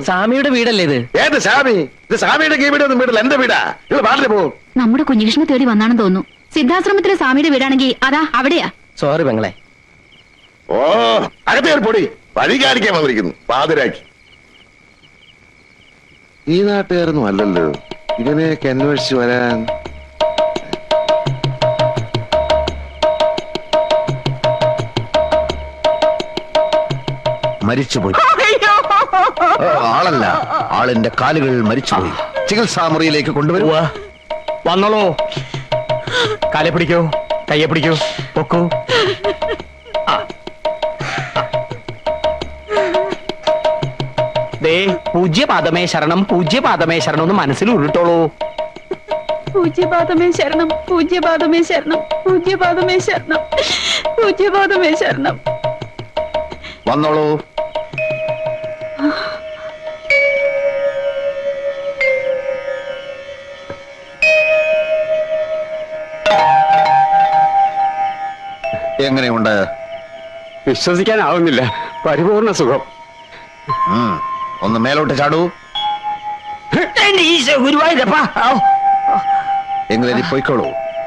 സ്വാമിയുടെ വീടല്ലേ ഇത്? ഏത് സ്വാമി? ഇത് സ്വാമിയുടെ വീടൊന്നും വീടല്ല, എന്റെ വീടാ. നിങ്ങൾ പാടില്ല പോകും. നമ്മുടെ കുഞ്ഞകൃഷ്ണനെ തേടി വന്നാണെന്ന് തോന്നുന്നു. സിദ്ധാശ്രമത്തിലെ സ്വാമിയുടെ വീടാണെങ്കിൽ അതാ അവിടെയാ. സോറി പെങ്ങളെ. ഓ, അകത്തേർ പൊടി വഴി കാണിക്കാൻ വന്നിരിക്കുന്നു പാതിരാക്കി. ഈ നാട്ടുകാരൊന്നും അല്ലല്ലോ ഇവനെയൊക്കെ അന്വേഷിച്ച് വരാൻ. മരിച്ചുപോയി. ആളല്ല, ആളിന്റെ കാലുകൾ മരിച്ചുപോയി. ചികിത്സാ മുറിയിലേക്ക് കൊണ്ടുവരുക. വന്നോളൂ. കാലെ പിടിക്കൂ, കയ്യെ പിടിക്കൂ, പൊക്കൂ. ദേ പൂജ്യപാദമേ ശരണം, പൂജ്യപാദമേ ശരണം എന്ന് മനസ്സിൽ ഉരുട്ടോളൂ. പൂജ്യപാദമേ ശരണം, പൂജ്യപാദമേ ശരണം, പൂജ്യപാദമേ ശരണം, പൂജ്യപാദമേ ശരണം. വന്നോളൂ. എങ്ങനെയുണ്ട്? വിശ്വസിക്കാനാവുന്നില്ല. പരിപൂർണ സുഖം. ഒന്ന് മേലോട്ട് ചാടൂ. ഗുരുവായൂരപ്പാ. എങ്ങനെ പോയിക്കോളൂ.